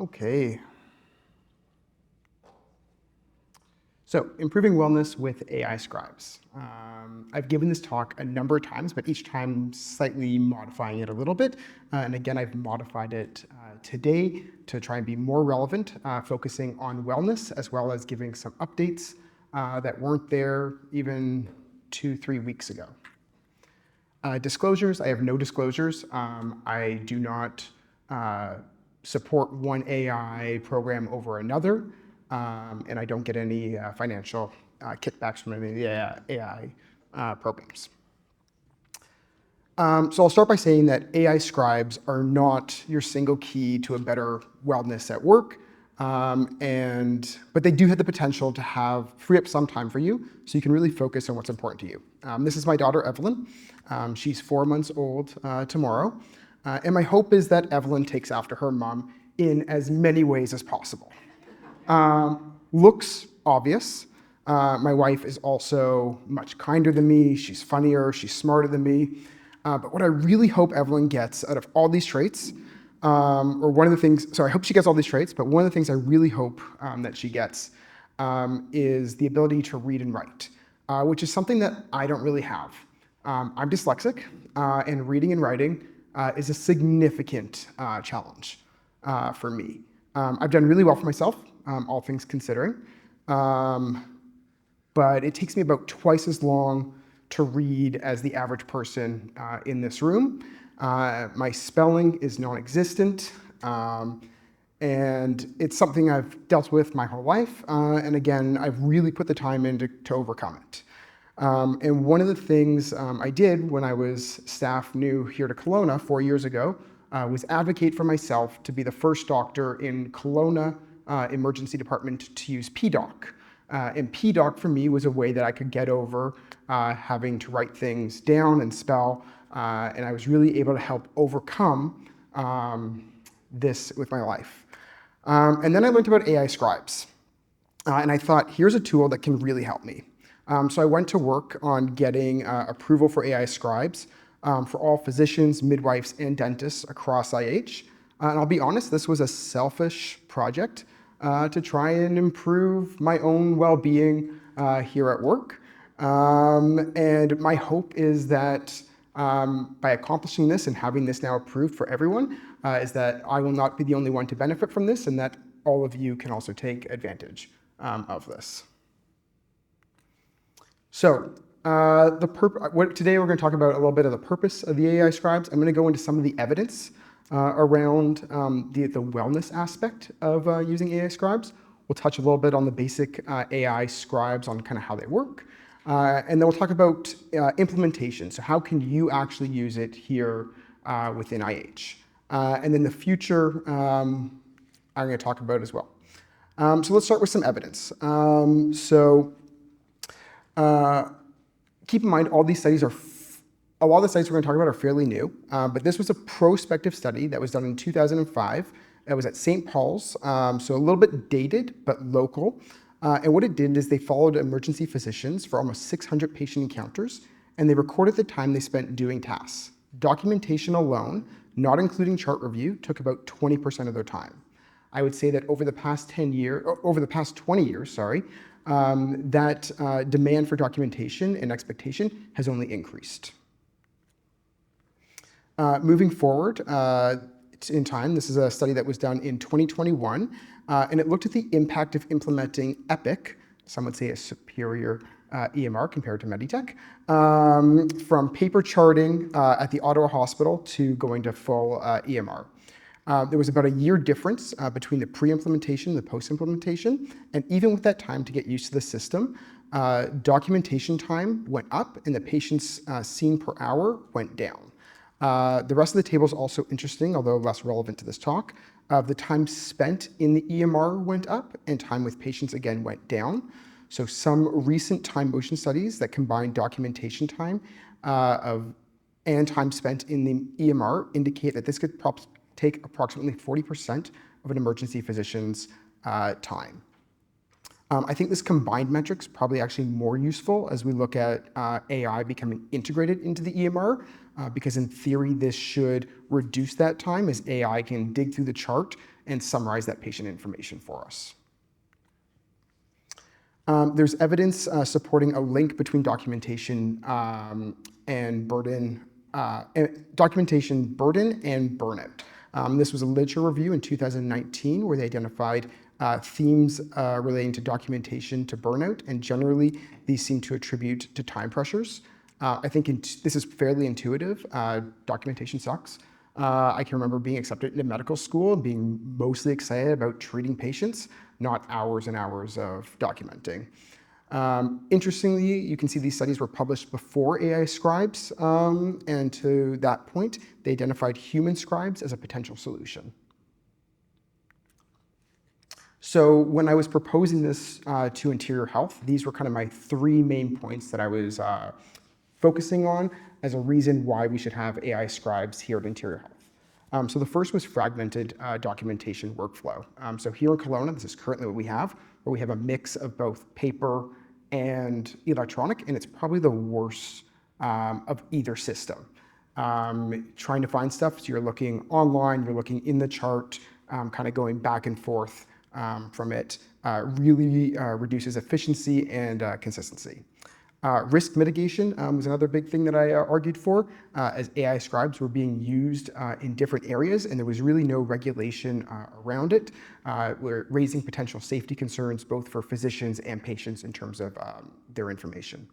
Okay. So, improving wellness with AI scribes. I've given this talk a number of times, but each time slightly modifying it a little bit. And again, I've modified it today to try and be more relevant, focusing on wellness, as well as giving some updates that weren't there even 2-3 weeks ago. Disclosures, I have no disclosures. I do not support one AI program over another, and I don't get any financial kickbacks from any of the AI programs. So I'll start by saying that AI scribes are not your single key to a better wellness at work, but they do have the potential to free up some time for you so you can really focus on what's important to you. This is my daughter, Evelyn. She's 4 months old tomorrow. And my hope is that Evelyn takes after her mom in as many ways as possible. Looks obvious. My wife is also much kinder than me. She's funnier. She's smarter than me. But what I really hope Evelyn gets out of all these traits, I hope she gets all these traits, but one of the things I really hope that she gets is the ability to read and write, which is something that I don't really have. I'm dyslexic, and reading and writing is a significant challenge for me. I've done really well for myself, all things considering, but it takes me about twice as long to read as the average person in this room. My spelling is non-existent, and it's something I've dealt with my whole life, and again, I've really put the time in to overcome it. And one of the things I did when I was staff new here to Kelowna 4 years ago was advocate for myself to be the first doctor in Kelowna emergency department to use PDoc. And PDoc for me was a way that I could get over having to write things down and spell, and I was really able to help overcome this with my life. And then I learned about AI scribes, and I thought, here's a tool that can really help me. So I went to work on getting approval for AI scribes for all physicians, midwives, and dentists across IH. And I'll be honest, this was a selfish project to try and improve my own well-being here at work. And my hope is that by accomplishing this and having this now approved for everyone, is that I will not be the only one to benefit from this, and that all of you can also take advantage of this. So today we're going to talk about a little bit of the purpose of the AI scribes. I'm going to go into some of the evidence around the wellness aspect of using AI scribes. We'll touch a little bit on the basic AI scribes, on kind of how they work. And then we'll talk about implementation. So how can you actually use it here within IH? And then the future I'm going to talk about as well. So let's start with some evidence. Keep in mind, all these studies a lot of the studies we're going to talk about are fairly new, but this was a prospective study that was done in 2005. It was at St. Paul's, so a little bit dated, but local. And what it did is they followed emergency physicians for almost 600 patient encounters, and they recorded the time they spent doing tasks. Documentation alone, not including chart review, took about 20% of their time. I would say that over the past 20 years, that demand for documentation and expectation has only increased. Moving forward in time, this is a study that was done in 2021, and it looked at the impact of implementing Epic, some would say a superior EMR compared to Meditech, from paper charting at the Ottawa Hospital to going to full EMR. There was about a year difference between the pre-implementation and the post-implementation, and even with that time to get used to the system, documentation time went up and the patients seen per hour went down. The rest of the table is also interesting, although less relevant to this talk. The time spent in the EMR went up and time with patients again went down. So some recent time motion studies that combine documentation time and time spent in the EMR indicate that this could take approximately 40% of an emergency physician's time. I think this combined metric's probably actually more useful as we look at AI becoming integrated into the EMR, because in theory this should reduce that time as AI can dig through the chart and summarize that patient information for us. There's evidence supporting a link between documentation and burden, documentation burden and burnout. This was a literature review in 2019 where they identified themes relating to documentation to burnout, and generally these seem to attribute to time pressures. I think this is fairly intuitive. Documentation sucks. I can remember being accepted into medical school and being mostly excited about treating patients, not hours and hours of documenting. Interestingly, you can see these studies were published before AI scribes, and to that point, they identified human scribes as a potential solution. So when I was proposing this to Interior Health, these were kind of my three main points that I was focusing on as a reason why we should have AI scribes here at Interior Health. So the first was fragmented documentation workflow. So here in Kelowna, this is currently what we have, where we have a mix of both paper and electronic, and it's probably the worst of either system. Trying to find stuff, so you're looking online, you're looking in the chart, kind of going back and forth from it, really reduces efficiency and consistency. Risk mitigation was another big thing that I argued for, as AI scribes were being used in different areas, and there was really no regulation around it. We're raising potential safety concerns both for physicians and patients in terms of their information.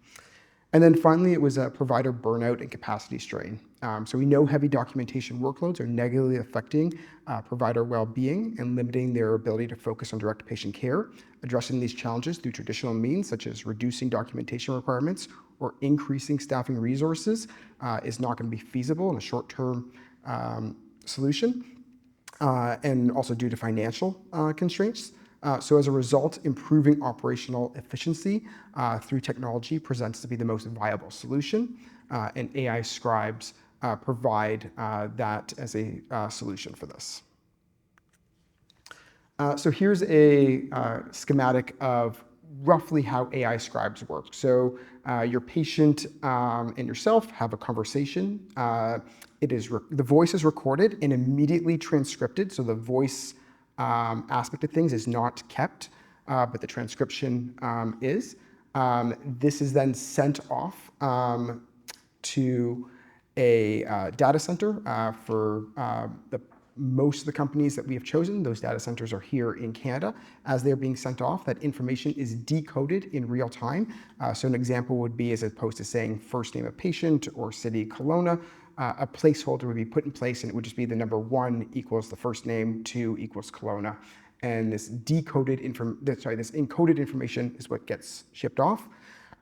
And then finally, it was provider burnout and capacity strain. So we know heavy documentation workloads are negatively affecting provider well-being and limiting their ability to focus on direct patient care. Addressing these challenges through traditional means, such as reducing documentation requirements or increasing staffing resources, is not going to be feasible in a short-term solution, and also due to financial constraints. So as a result, improving operational efficiency through technology presents to be the most viable solution, and AI scribes provide that as a solution for this. So here's a schematic of roughly how AI scribes work. So your patient and yourself have a conversation. The voice is recorded and immediately transcripted, so the voice aspect of things is not kept, but the transcription is. This is then sent off to a data center for most of the companies that we have chosen. Those data centers are here in Canada. As they're being sent off, that information is decoded in real time. So an example would be, as opposed to saying first name of patient or city Kelowna, a placeholder would be put in place, and it would just be the number 1 equals the first name, 2 equals Kelowna. And this encoded information is what gets shipped off.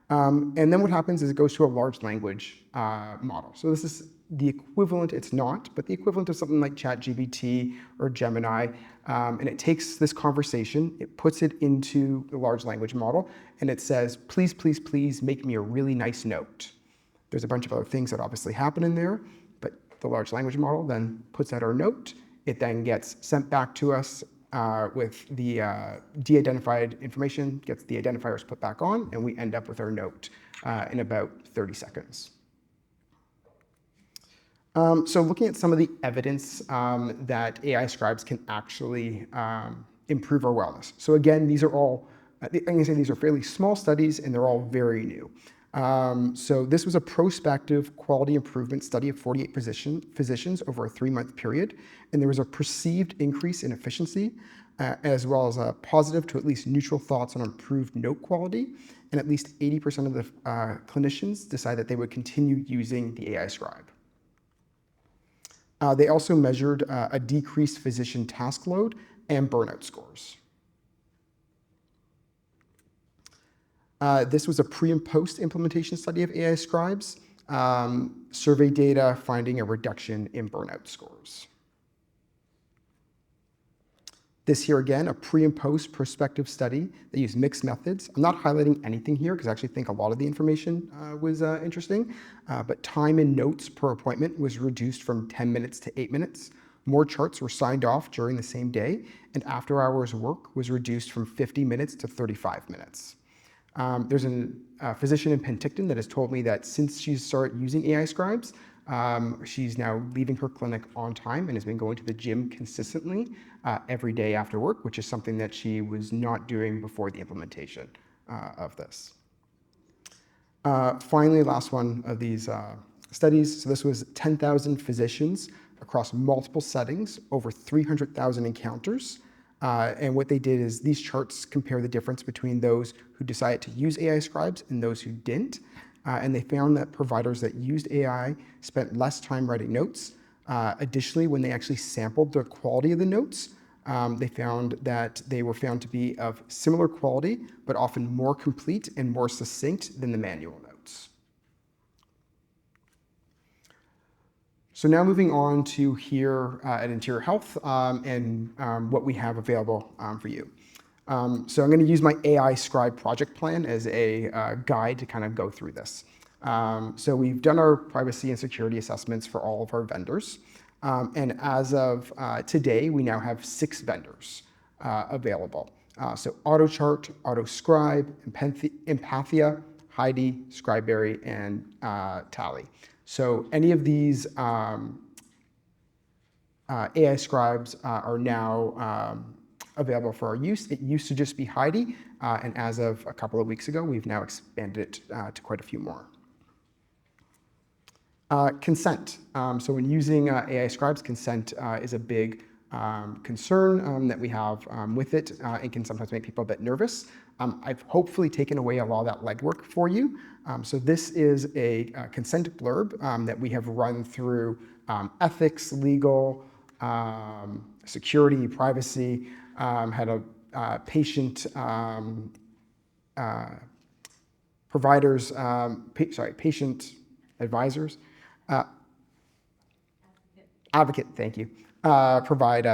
And then what happens is it goes to a large language model. So this is the equivalent, it's not, but the equivalent of something like ChatGPT or Gemini. And it takes this conversation, it puts it into the large language model, and it says, please, please, please make me a really nice note. There's a bunch of other things that obviously happen in there, but the large language model then puts out our note. It then gets sent back to us with the de-identified information, gets the identifiers put back on, and we end up with our note in about 30 seconds. So looking at some of the evidence that AI scribes can actually improve our wellness. So again, these are all, I'm going to say these are fairly small studies, and they're all very new. So this was a prospective quality improvement study of 48 physicians over a 3-month period, and there was a perceived increase in efficiency, as well as a positive to at least neutral thoughts on improved note quality, and at least 80% of the clinicians decided that they would continue using the AI scribe. They also measured a decreased physician task load and burnout scores. This was a pre and post implementation study of AI scribes, survey data finding a reduction in burnout scores. This here again, a pre and post prospective study that used mixed methods. I'm not highlighting anything here because I actually think a lot of the information was interesting, but time and notes per appointment was reduced from 10 minutes to 8 minutes. More charts were signed off during the same day, and after hours work was reduced from 50 minutes to 35 minutes. There's a physician in Penticton that has told me that since she's started using AI scribes, She's now leaving her clinic on time and has been going to the gym consistently every day after work, which is something that she was not doing before the implementation of this. Finally, last one of these studies. So this was 10,000 physicians across multiple settings, over 300,000 encounters. And what they did is these charts compare the difference between those who decided to use AI scribes and those who didn't. And they found that providers that used AI spent less time writing notes. Additionally, when they actually sampled the quality of the notes, they found that they were found to be of similar quality, but often more complete and more succinct than the manual notes. So now moving on to here at Interior Health and what we have available for you. So I'm going to use my AI Scribe project plan as a guide to kind of go through this. So we've done our privacy and security assessments for all of our vendors. And as of today, we now have 6 vendors available. So AutoChart, AutoScribe, Empathia, Heidi, Scribeberry, and Tally. So any of these AI scribes are now available for our use. It used to just be Heidi, and as of a couple of weeks ago, we've now expanded it to quite a few more. Consent. So when using AI scribes, consent is a big concern that we have with it. It can sometimes make people a bit nervous. I've hopefully taken away a lot of that legwork for you. So this is a consent blurb that we have run through ethics, legal, security, privacy, had a patient providers, patient advisors, advocate, thank you, provide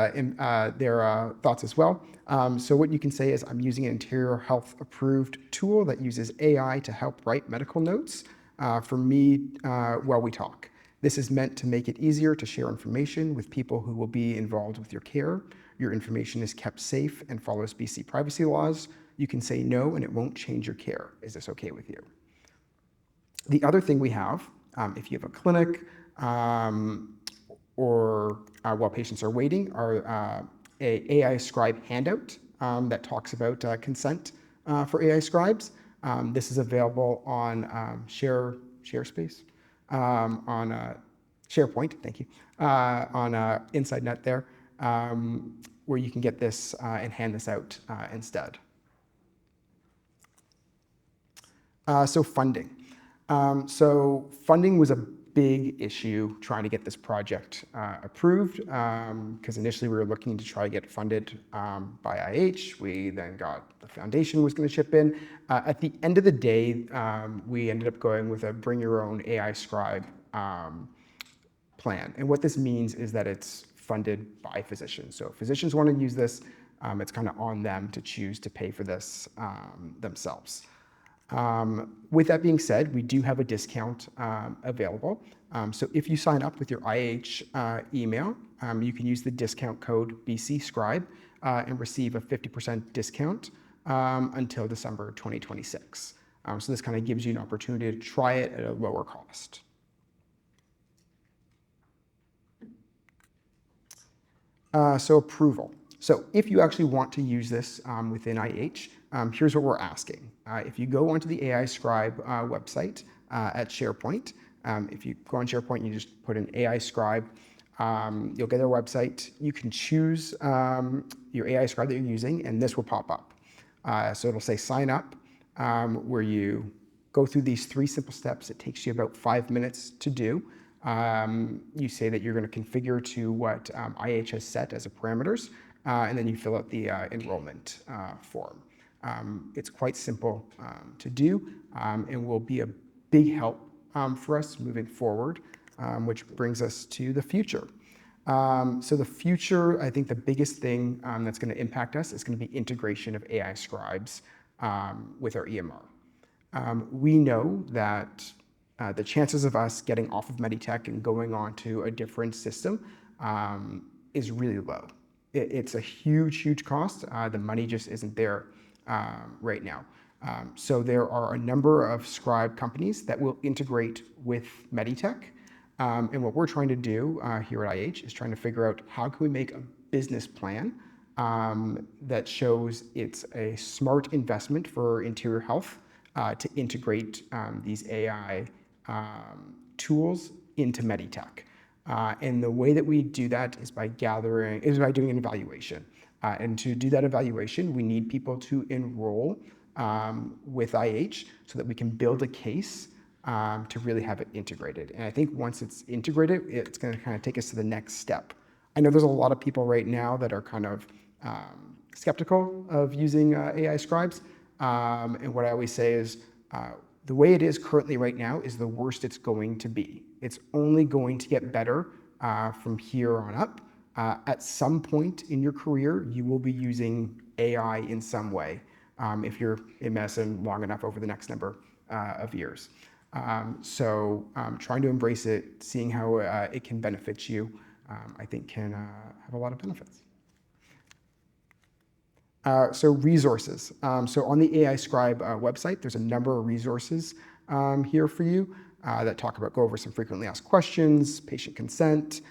their thoughts as well. So what you can say is I'm using an Interior Health approved tool that uses AI to help write medical notes for me while we talk. This is meant to make it easier to share information with people who will be involved with your care. Your information is kept safe and follows BC privacy laws. You can say no and it won't change your care. Is this okay with you? The other thing we have, if you have a clinic or while patients are waiting, are a AI scribe handout that talks about consent for AI scribes. This is available on ShareSpace, on SharePoint, thank you, on InsideNet there, where you can get this and hand this out instead. So funding. So funding was a big issue trying to get this project approved because initially we were looking to try to get funded by IH. We then got the foundation was going to chip in. At the end of the day, we ended up going with a bring your own AI scribe plan. And what this means is that it's funded by physicians. So if physicians want to use this, it's kind of on them to choose to pay for this themselves. With that being said, we do have a discount available. So if you sign up with your IH email, you can use the discount code BCScribe and receive a 50% discount until December 2026. So this kind of gives you an opportunity to try it at a lower cost. So approval. So if you actually want to use this within IH, here's what we're asking. If you go onto the AI Scribe website at SharePoint, if you go on SharePoint, you just put in AI Scribe, you'll get their website. You can choose your AI Scribe that you're using, and this will pop up. So it'll say sign up, where you go through these 3 simple steps. It takes you about 5 minutes to do. You say that you're going to configure to what IH has set as a parameters, and then you fill out the enrollment form. It's quite simple to do and will be a big help for us moving forward, which brings us to the future. So the future, I think the biggest thing that's going to impact us is going to be integration of AI scribes with our EMR. We know that the chances of us getting off of Meditech and going on to a different system is really low. It's a huge cost. The money just isn't there right now. So there are a number of scribe companies that will integrate with Meditech, And what we're trying to do here at IH is trying to figure out how can we make a business plan that shows it's a smart investment for interior health to integrate these AI tools into Meditech. And the way that we do that is by doing an evaluation. And to do that evaluation, we need people to enroll with IH so that we can build a case to really have it integrated. And I think once it's integrated, it's going to kind of take us to the next step. I know there's a lot of people right now that are kind of skeptical of using AI scribes. And what I always say is the way it is currently right now is the worst it's going to be. It's only going to get better from here on up. At some point in your career, you will be using AI in some way if you're in medicine long enough over the next number of years. So trying to embrace it, seeing how it can benefit you, I think can have a lot of benefits. So resources. So on the AI Scribe website, there's a number of resources here for you that go over some frequently asked questions, patient consent.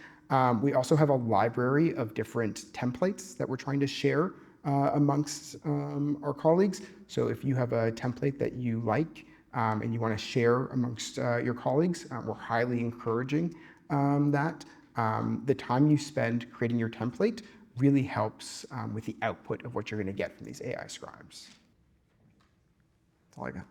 We also have a library of different templates that we're trying to share amongst our colleagues. So if you have a template that you like and you want to share amongst your colleagues, we're highly encouraging that. The time you spend creating your template really helps with the output of what you're going to get from these AI scribes. That's all I got.